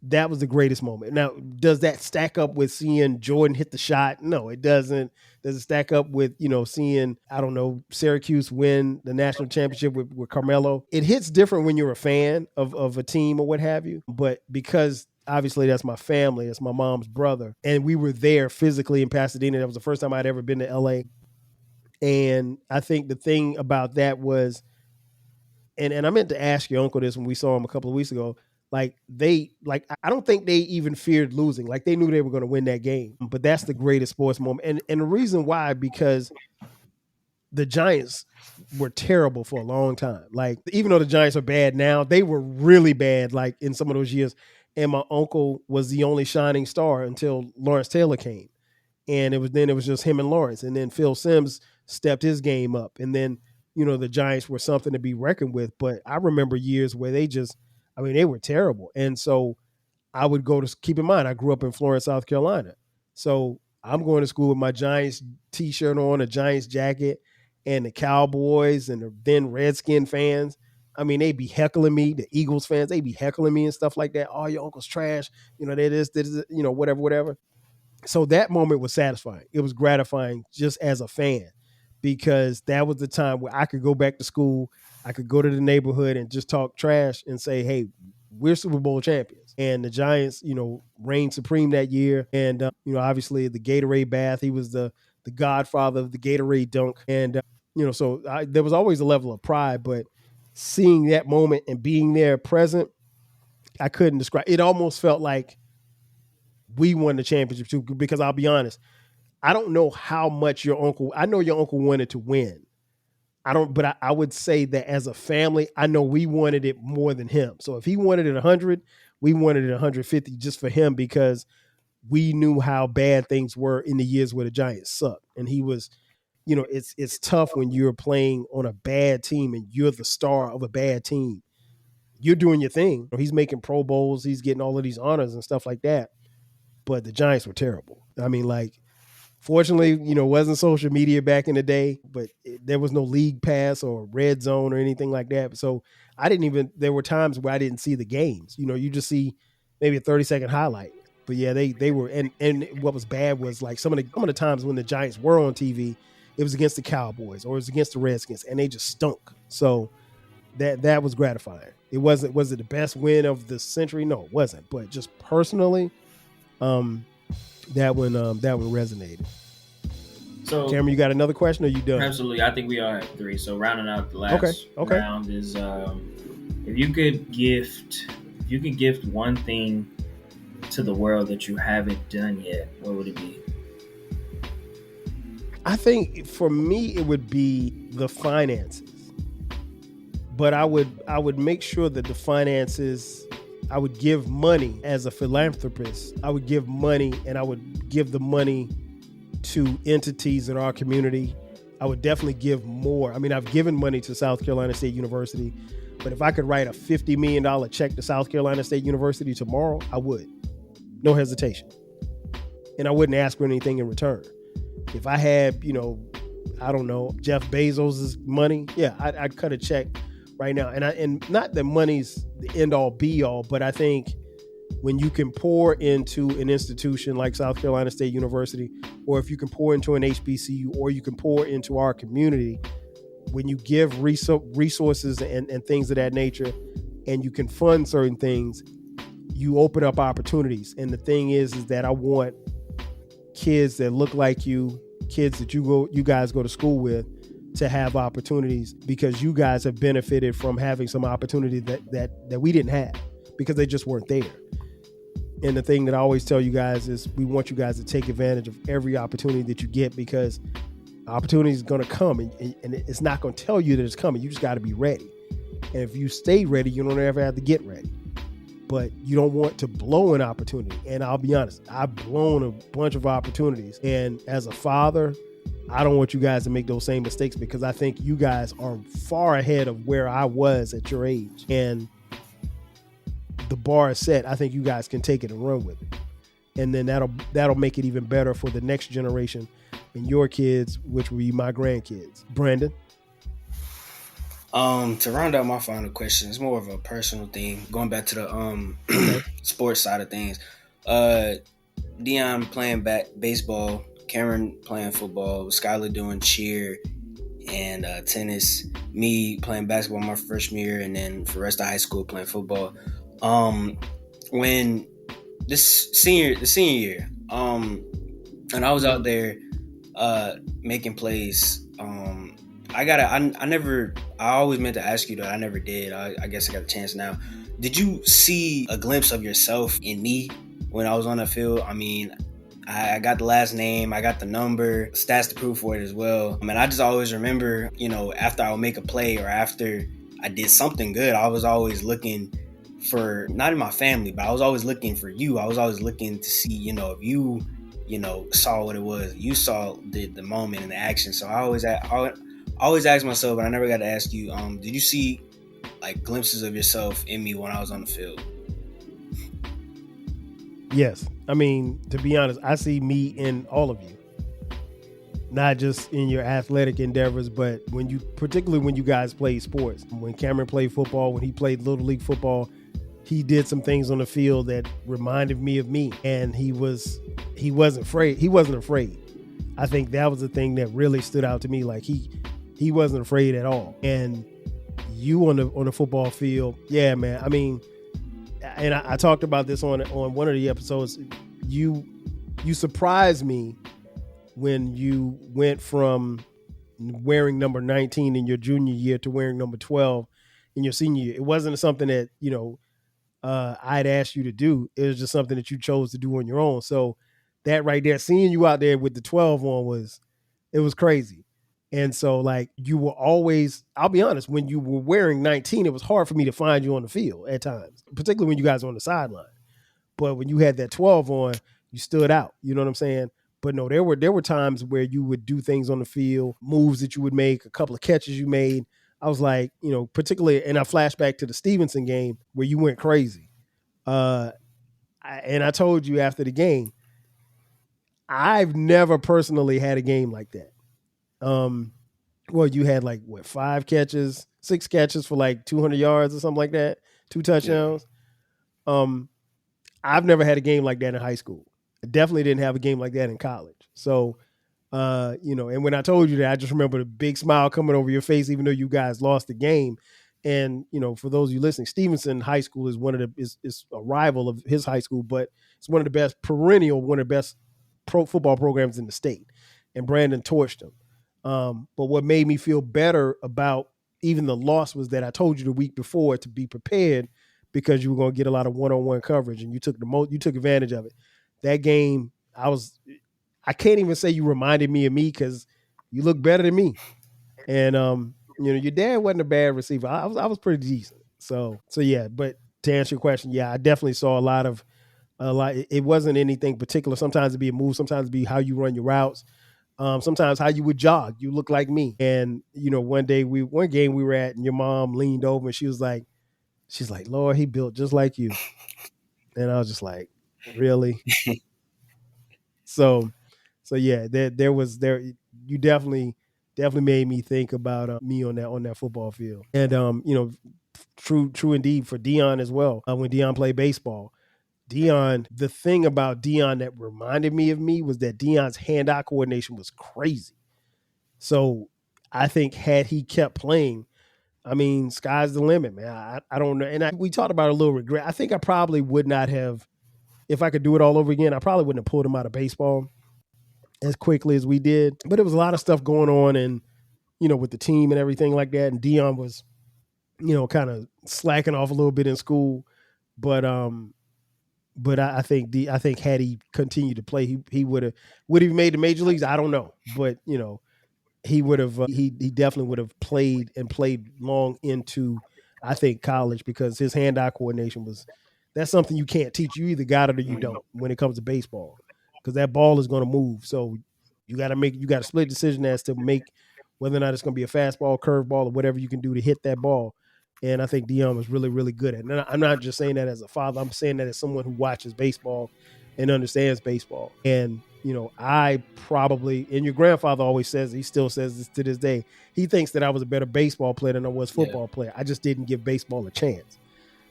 the greatest moment. Now, does that stack up with seeing Jordan hit the shot? No, it doesn't. Does it stack up with, seeing, I don't know, Syracuse win the national championship with Carmelo? It hits different when you're a fan of a team or what have you. But because obviously that's my family, that's my mom's brother, and we were there physically in Pasadena. That was the first time I'd ever been to LA. And I think the thing about that was, and I meant to ask your uncle this when we saw him a couple of weeks ago, I don't think they even feared losing. Like, they knew they were going to win that game. But that's the greatest sports moment. And the reason why, because the Giants were terrible for a long time. Like, even though the Giants are bad now, they were really bad, like, in some of those years. And my uncle was the only shining star until Lawrence Taylor came. And it was just him and Lawrence. And then Phil Simms stepped his game up. And then, the Giants were something to be reckoned with. But I remember years where they were terrible. And so I would keep in mind, I grew up in Florence, South Carolina. So I'm going to school with my Giants t-shirt on, a Giants jacket, and the Cowboys and the then Redskin fans. I mean, they'd be heckling me, the Eagles fans, they'd be heckling me and stuff like that. Oh, your uncle's trash. They this, whatever. So that moment was satisfying. It was gratifying just as a fan, because that was the time where I could go back to school. I could go to the neighborhood and just talk trash and say, hey, we're Super Bowl champions. And the Giants, reigned supreme that year. And, obviously the Gatorade bath, he was the godfather of the Gatorade dunk. And, so there was always a level of pride, but seeing that moment and being there present, I couldn't describe. It almost felt like we won the championship too, because I'll be honest, I don't know how much I know your uncle wanted to win. But I would say that as a family, I know we wanted it more than him. So if he wanted it 100, we wanted it 150 just for him, because we knew how bad things were in the years where the Giants sucked. And he was, it's tough when you're playing on a bad team and you're the star of a bad team. You're doing your thing. He's making Pro Bowls. He's getting all of these honors and stuff like that. but the Giants were terrible. I mean, like, fortunately, wasn't social media back in the day, but there was no league pass or red zone or anything like that. So there were times where I didn't see the games. You just see maybe a 30-second highlight. But yeah, they were, and what was bad was like some of the times when the Giants were on TV, it was against the Cowboys or it was against the Redskins, and they just stunk. So that was gratifying. Was it the best win of the century? No, it wasn't. But just personally, that one resonated. So, Cameron, you got another question, or you done? Absolutely. I think we all have 3. So rounding out the last round is if you could gift one thing to the world that you haven't done yet, what would it be? I think for me it would be the finances. But I would make sure that the finances, I would give money as a philanthropist. I would give money, and I would give the money to entities in our community. I would definitely give more. I mean, I've given money to South Carolina State University, but if I could write a $50 million check to South Carolina State University tomorrow, I would. No hesitation. And I wouldn't ask for anything in return. If I had, I don't know, Jeff Bezos' money, yeah, I'd cut a check right now. And not that money's the end all be all, but I think when you can pour into an institution like South Carolina State University, or if you can pour into an HBCU, or you can pour into our community, when you give resources and things of that nature, and you can fund certain things, you open up opportunities. And the thing is that I want kids that look like you, kids that you guys go to school with, to have opportunities, because you guys have benefited from having some opportunity that we didn't have because they just weren't there. And the thing that I always tell you guys is we want you guys to take advantage of every opportunity that you get, because opportunity is going to come, and it's not going to tell you that it's coming. You just got to be ready. And if you stay ready, you don't ever have to get ready. But you don't want to blow an opportunity. And I'll be honest, I've blown a bunch of opportunities. And as a father, I don't want you guys to make those same mistakes, because I think you guys are far ahead of where I was at your age. And the bar is set. I think you guys can take it and run with it. And then that'll make it even better for the next generation and your kids, which will be my grandkids. Brandon? To round out my final question, it's more of a personal thing. Going back to the sports side of things. Dion playing baseball, Cameron playing football, Skylar doing cheer and tennis, me playing basketball my freshman year, and then for the rest of high school playing football. When the senior year, and I was out there making plays. I always meant to ask you that. I never did. I guess I got a chance now. Did you see a glimpse of yourself in me when I was on the field? I mean, I got the last name, I got the number, stats to prove for it as well. I mean, I just always remember, after I would make a play or after I did something good, I was always looking for, not in my family, but I was always looking for you. I was always looking to see, if you, saw what it was. You saw the moment and the action. So I always ask myself, but I never got to ask you, did you see like glimpses of yourself in me when I was on the field? Yes. I mean, to be honest, I see me in all of you. Not just in your athletic endeavors, but particularly when you guys play sports. When Cameron played football, when he played Little League football, he did some things on the field that reminded me of me. And he wasn't afraid. He wasn't afraid. I think that was the thing that really stood out to me. Like he wasn't afraid at all. And you on the football field, yeah, man. I mean, and I talked about this on one of the episodes. You surprised me when you went from wearing number 19 in your junior year to wearing number 12 in your senior year. It wasn't something that I'd asked you to do. It was just something that you chose to do on your own. So that right there, seeing you out there with the 12 on was crazy. And so, like, you were always, I'll be honest, when you were wearing 19, it was hard for me to find you on the field at times, particularly when you guys were on the sideline. But when you had that 12 on, you stood out. You know what I'm saying? But no, there were times where you would do things on the field, moves that you would make, a couple of catches you made. I was like, particularly, and I flash back to the Stevenson game where you went crazy. And I told you after the game, I've never personally had a game like that. Well, you had like what, 6 catches for like 200 yards or something like that, 2 touchdowns. Um, I've never had a game like that in high school. I definitely didn't have a game like that in college. So, and when I told you that, I just remember the big smile coming over your face, even though you guys lost the game. And for those of you listening, Stevenson High School is is a rival of his high school, but it's one of the best one of the best pro football programs in the state. And Brandon torched them. But what made me feel better about even the loss was that I told you the week before to be prepared because you were going to get a lot of one-on-one coverage, and you took advantage of it. That game, I can't even say you reminded me of me because you look better than me. And your dad wasn't a bad receiver. I was pretty decent. So yeah. But to answer your question, yeah, I definitely saw a lot. It wasn't anything particular. Sometimes it'd be a move. Sometimes it'd be how you run your routes. Sometimes how you would jog. You look like me. And one game we were at, and your mom leaned over and she's like, Lord, he built just like you. And I was just like, really? So yeah, there you definitely made me think about me on that football field. And true indeed for Dion as well. When Dion played baseball, the thing about Dion that reminded me of me was that Dion's hand-eye coordination was crazy. So I think had he kept playing, I mean, sky's the limit, man. I don't know. And we talked about a little regret. I think I probably would not have, if I could do it all over again, I probably wouldn't have pulled him out of baseball as quickly as we did. But there was a lot of stuff going on, and with the team and everything like that. And Dion was, kind of slacking off a little bit in school. But I think had he continued to play, he would have made the major leagues. I don't know, but he would have he definitely would have played long into, I think, college, because his hand-eye coordination that's something you can't teach. You either got it or you don't when it comes to baseball, because that ball is going to move. So you got a split decision as to make whether or not it's going to be a fastball, curveball, or whatever you can do to hit that ball. And I think Dion was really, really good at it. And I'm not just saying that as a father. I'm saying that as someone who watches baseball and understands baseball. And, I probably, and your grandfather always says, he still says this to this day, he thinks that I was a better baseball player than I was football player. I just didn't give baseball a chance.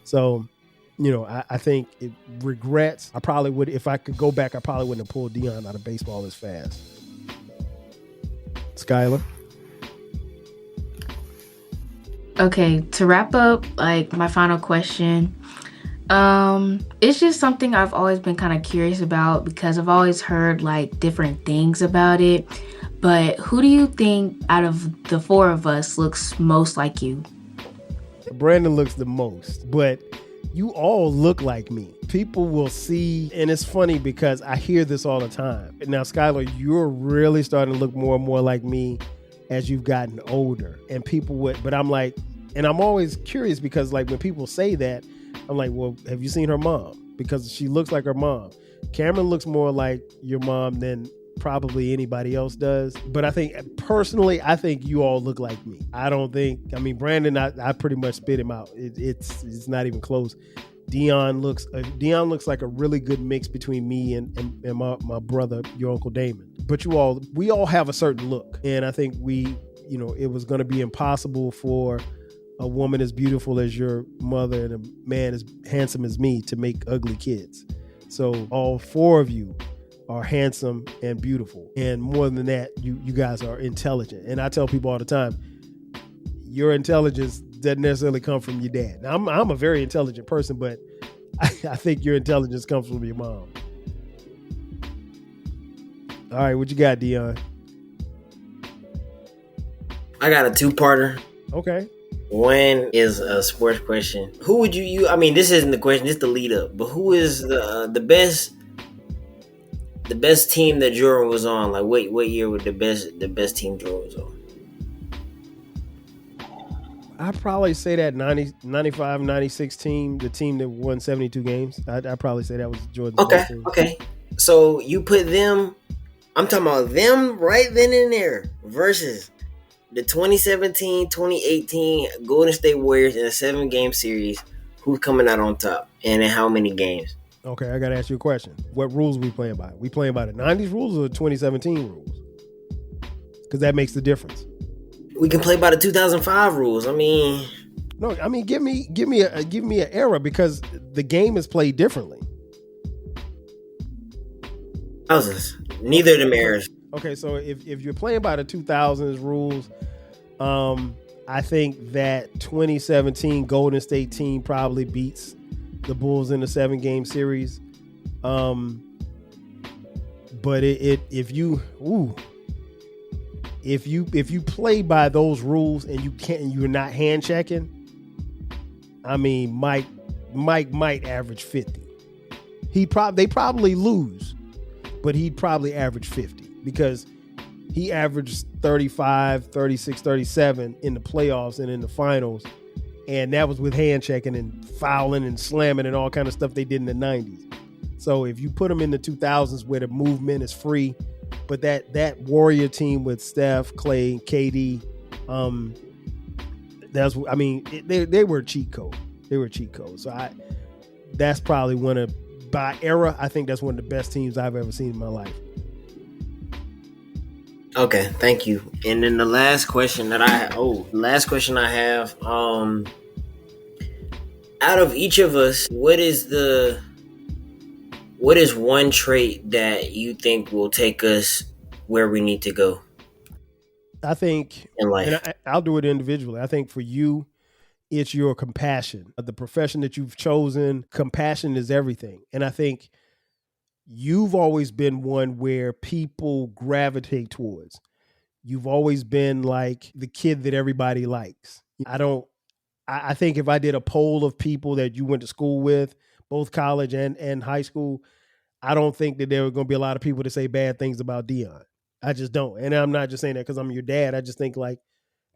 So, I think regrets, I probably would, if I could go back, I probably wouldn't have pulled Dion out of baseball as fast. Skylar? Okay, to wrap up, like, my final question, it's just something I've always been kind of curious about because I've always heard like different things about it. But who do you think out of the four of us looks most like you? Brandon looks the most, but you all look like me. People will see, and it's funny because I hear this all the time. Now, Skylar, you're really starting to look more and more like me as you've gotten older. And but I'm like, and I'm always curious because like when people say that, I'm like, well, have you seen her mom? Because she looks like her mom. Cameron looks more like your mom than probably anybody else does. But I think personally, you all look like me. Brandon, I pretty much spit him out. It's not even close. Dion looks like a really good mix between me and my brother, your Uncle Damon. But we all have a certain look. And I think it was going to be impossible for a woman as beautiful as your mother and a man as handsome as me to make ugly kids. So all four of you are handsome and beautiful. And more than that, you guys are intelligent. And I tell people all the time, your intelligence doesn't necessarily come from your dad. Now, I'm a very intelligent person, but I think your intelligence comes from your mom. All right, what you got, Dion? I got a two-parter. Okay. One is a sports question. Who would you? I mean, this isn't the question; it's the lead up. But who is the best team that Jordan was on? Like, what year would the best team Jordan was on? I'd probably say that 95, 96 team, the team that won 72 games. I'd probably say that was Jordan's best team. Okay. So you put them, I'm talking about them right then and there versus the 2017-2018 Golden State Warriors in a 7-game series. Who's coming out on top and in how many games? Okay, I got to ask you a question. What rules are we playing by? We playing by the 90s rules or the 2017 rules? Because that makes the difference. We can play by the 2005 rules. I mean, no, I mean give me an era because the game is played differently. thousands. Neither of them eras. Okay, so if you're playing by the 2000s rules, I think that 2017 Golden State team probably beats the Bulls in the 7-game series. But if you play by those rules and you're not hand checking, I mean Mike might average 50. They probably lose, but he'd probably average 50 because he averaged 35, 36, 37 in the playoffs and in the finals. And that was with hand checking and fouling and slamming and all kind of stuff they did in the 90s. So if you put them in the 2000s where the movement is free, but that Warrior team with Steph, Clay, KD, they were a cheat code. They were a cheat code. So that's probably by era, I think that's one of the best teams I've ever seen in my life. Okay, thank you. And then the last question I have, out of each of us, what is one trait that you think will take us where we need to go? I think in life. And I'll do it individually. I think for you, it's your compassion. The profession that you've chosen, compassion is everything. And I think you've always been one where people gravitate towards. You've always been like the kid that everybody likes. I think if I did a poll of people that you went to school with, both college and high school, I don't think that there were going to be a lot of people to say bad things about Dion. I just don't. And I'm not just saying that because I'm your dad. I just think like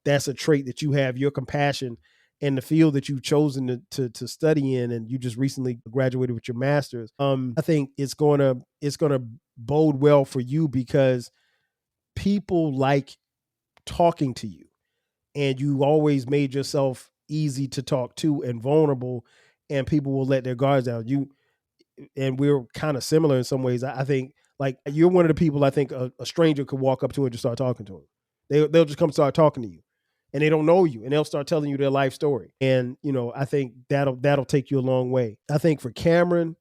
that's a trait that you have, your compassion, and the field that you've chosen to study in, and you just recently graduated with your master's. I think it's gonna bode well for you because people like talking to you, and you always made yourself easy to talk to and vulnerable, and people will let their guards down. And we're kind of similar in some ways. I think like you're one of the people I think a stranger could walk up to and just start talking to them. They'll just come start talking to you. And they don't know you, and they'll start telling you their life story. And, I think that'll take you a long way. I think for Cameron,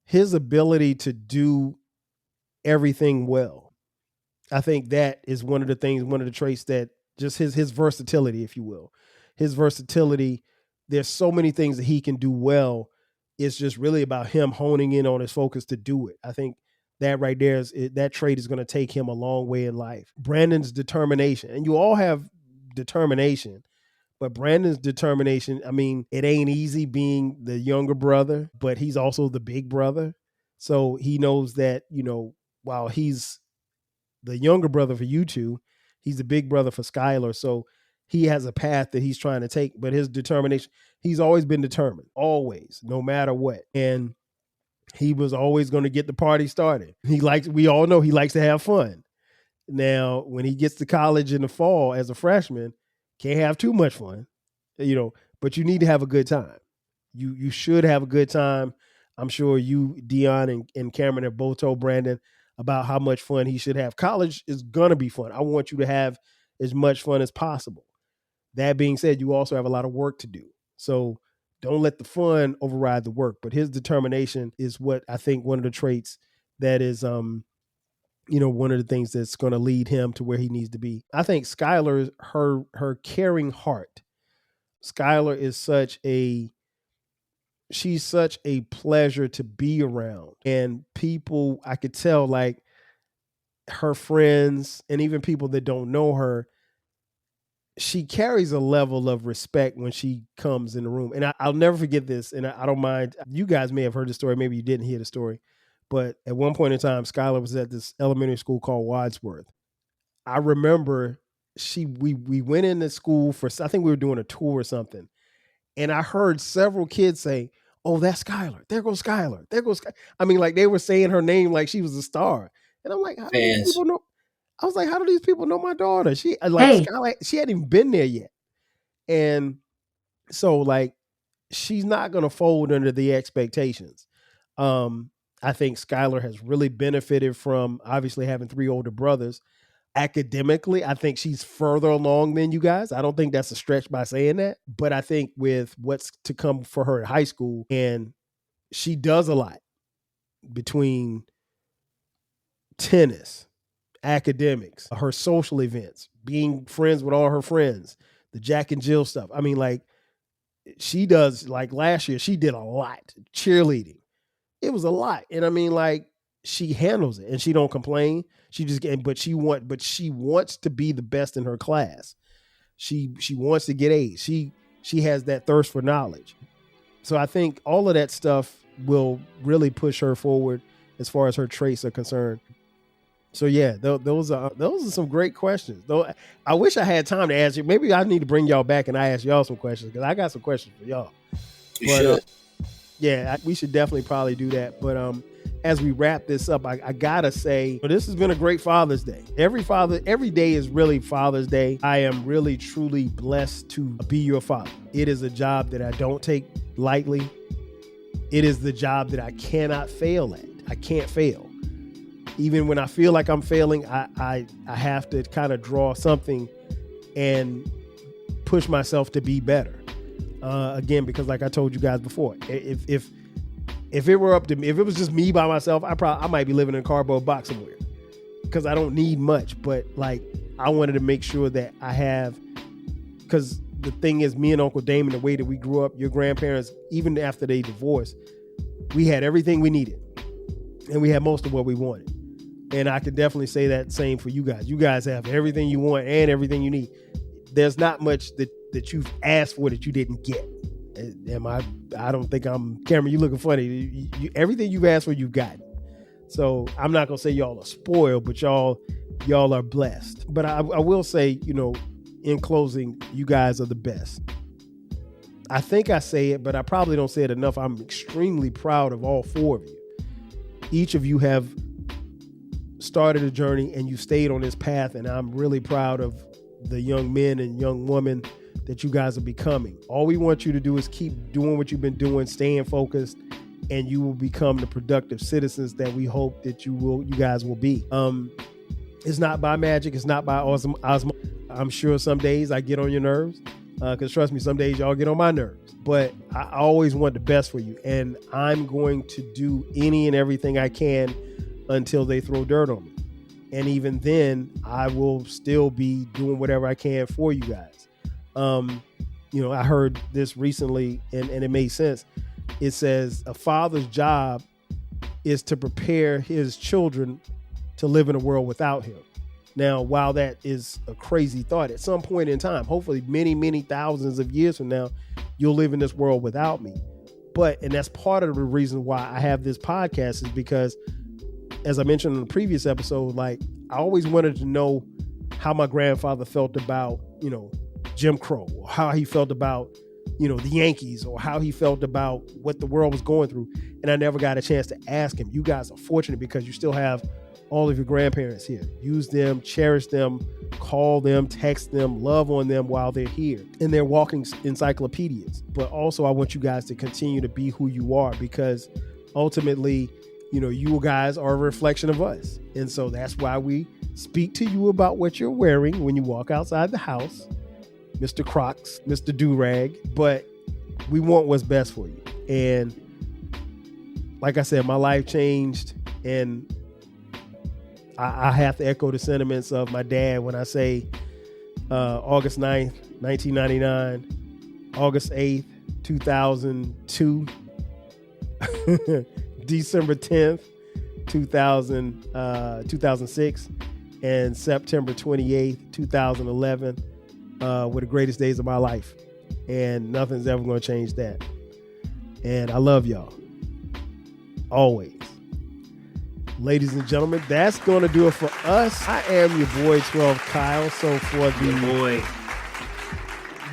his ability to do everything well, I think that is one of the traits that just his versatility, if you will. His versatility, there's so many things that he can do well. It's just really about him honing in on his focus to do it. I think that right there that trait is going to take him a long way in life. Brandon's determination, and you all have determination, but Brandon's determination, I mean, it ain't easy being the younger brother, but he's also the big brother. So he knows that, while he's the younger brother for you two, he's the big brother for Skylar. So he has a path that he's trying to take, but his determination, he's always been determined, always, no matter what. And he was always going to get the party started. We all know he likes to have fun. Now, when he gets to college in the fall as a freshman, can't have too much fun, but you need to have a good time. You should have a good time. I'm sure you, Dion, and Cameron have both told Brandon about how much fun he should have. College is going to be fun. I want you to have as much fun as possible. That being said, you also have a lot of work to do. So don't let the fun override the work. But his determination is what I think one of the traits that is one of the things that's going to lead him to where he needs to be. I think Skylar, her caring heart. Skylar is she's such a pleasure to be around. And people, I could tell, like her friends and even people that don't know her, she carries a level of respect when she comes in the room. And I'll never forget this. And I don't mind. You guys may have heard the story. Maybe you didn't hear the story. But at one point in time, Skylar was at this elementary school called Wadsworth. I remember we went into school for, I think we were doing a tour or something. And I heard several kids say, "Oh, that's Skylar. There goes Skylar. There goes Skylar." I mean, like they were saying her name like she was a star. And I'm like, how do these people know? I was like, how do these people know my daughter? Skylar, she hadn't even been there yet. And so like, she's not going to fold under the expectations. I think Skylar has really benefited from obviously having 3 older brothers. Academically, I think she's further along than you guys. I don't think that's a stretch by saying that, but I think with what's to come for her in high school, and she does a lot between tennis, academics, her social events, being friends with all her friends, the Jack and Jill stuff. I mean, like, she does, like last year, she did a lot. Cheerleading. It was a lot. And I mean, like, she handles it and she don't complain. She just but she wants to be the best in her class. She wants to get A's. She has that thirst for knowledge. So I think all of that stuff will really push her forward as far as her traits are concerned. So yeah, those are some great questions. Though I wish I had time to answer. Maybe I need to bring y'all back and I ask y'all some questions because I got some questions for y'all. You should. Yeah, we should definitely probably do that. But as we wrap this up, I gotta say, this has been a great Father's Day. Every day is really Father's Day. I am really, truly blessed to be your father. It is a job that I don't take lightly. It is the job that I cannot fail at. I can't fail. Even when I feel like I'm failing, I have to kind of draw something and push myself to be better. Again, because like I told you guys before, if it were up to me, if it was just me by myself, I might be living in a cardboard box somewhere because I don't need much. But like, I wanted to make sure that I have, because the thing is, me and Uncle Damon, the way that we grew up, your grandparents, even after they divorced, we had everything we needed and we had most of what we wanted. And I can definitely say that same for you guys. You guys have everything you want and everything you need. There's not much that you've asked for that you didn't get. I don't think Cameron, you looking funny. Everything you've asked for, you've gotten. So I'm not going to say y'all are spoiled, but y'all are blessed. But I will say, in closing, you guys are the best. I think I say it, but I probably don't say it enough. I'm extremely proud of all 4 of you. Each of you have started a journey and you stayed on this path, and I'm really proud of the young men and young women that you guys are becoming. All we want you to do is keep doing what you've been doing, staying focused, and you will become the productive citizens that we hope that you guys will be. It's not by magic, it's not by osmosis. I'm sure some days I get on your nerves, because trust me, some days y'all get on my nerves, but I always want the best for you, and I'm going to do any and everything I can until they throw dirt on me. And even then, I will still be doing whatever I can for you guys. I heard this recently and it made sense. It says a father's job is to prepare his children to live in a world without him. Now, while that is a crazy thought, at some point in time, hopefully many, many thousands of years from now, you'll live in this world without me. And that's part of the reason why I have this podcast, is because, as I mentioned in the previous episode, like, I always wanted to know how my grandfather felt about, Jim Crow, or how he felt about, the Yankees, or how he felt about what the world was going through. And I never got a chance to ask him. You guys are fortunate because you still have all of your grandparents here. Use them, cherish them, call them, text them, love on them while they're here. And they're walking encyclopedias. But also, I want you guys to continue to be who you are, because ultimately, you guys are a reflection of us. And so that's why we speak to you about what you're wearing when you walk outside the house, Mr. Crocs, Mr. Do-Rag, but we want what's best for you. And like I said, my life changed, and I have to echo the sentiments of my dad when I say August 9th, 1999, August 8th, 2002, December 10th, 2006, and September 28th, 2011 were the greatest days of my life. And nothing's ever going to change that. And I love y'all. Always. Ladies and gentlemen, that's going to do it for us. I am your boy, 12 Kyle. So for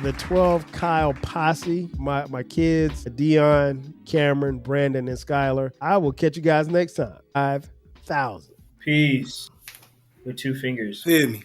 the 12 Kyle posse, my kids, Dion, Cameron, Brandon, and Skylar, I will catch you guys next time. 5,000. Peace. With 2 fingers. Feel me.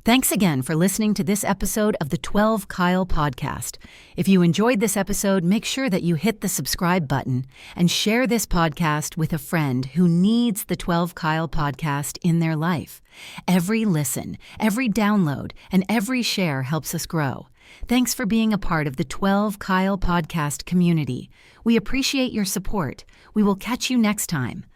Thanks again for listening to this episode of the 12 Kyle podcast. If you enjoyed this episode, make sure that you hit the subscribe button and share this podcast with a friend who needs the 12 Kyle podcast in their life. Every listen, every download, and every share helps us grow. Thanks for being a part of the 12 Kyle podcast community. We appreciate your support. We will catch you next time.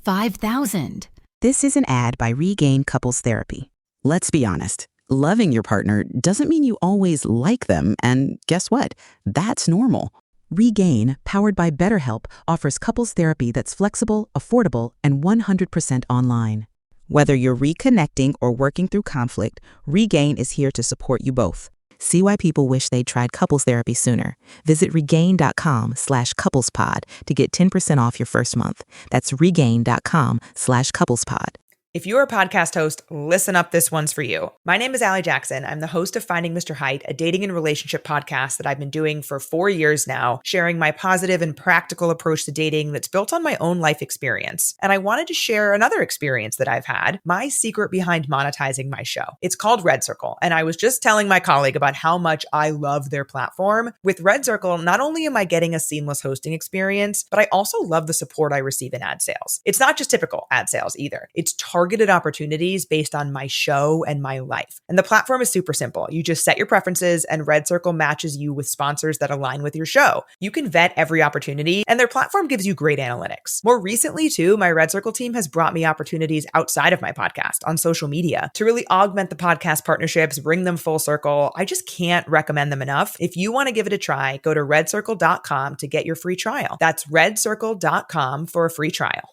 5,000. This is an ad by Regain Couples Therapy. Let's be honest, loving your partner doesn't mean you always like them, and guess what? That's normal. Regain, powered by BetterHelp, offers couples therapy that's flexible, affordable, and 100% online. Whether you're reconnecting or working through conflict, Regain is here to support you both. See why people wish they'd tried couples therapy sooner. Visit regain.com/couplespod to get 10% off your first month. That's regain.com/couplespod. If you're a podcast host, listen up, this one's for you. My name is Allie Jackson. I'm the host of Finding Mr. Height, a dating and relationship podcast that I've been doing for 4 years now, sharing my positive and practical approach to dating that's built on my own life experience. And I wanted to share another experience that I've had, my secret behind monetizing my show. It's called Red Circle, and I was just telling my colleague about how much I love their platform. With Red Circle, not only am I getting a seamless hosting experience, but I also love the support I receive in ad sales. It's not just typical ad sales either. It's targeted opportunities based on my show and my life. And the platform is super simple. You just set your preferences and Red Circle matches you with sponsors that align with your show. You can vet every opportunity and their platform gives you great analytics. More recently too, my Red Circle team has brought me opportunities outside of my podcast on social media to really augment the podcast partnerships, bring them full circle. I just can't recommend them enough. If you want to give it a try, go to redcircle.com to get your free trial. That's redcircle.com for a free trial.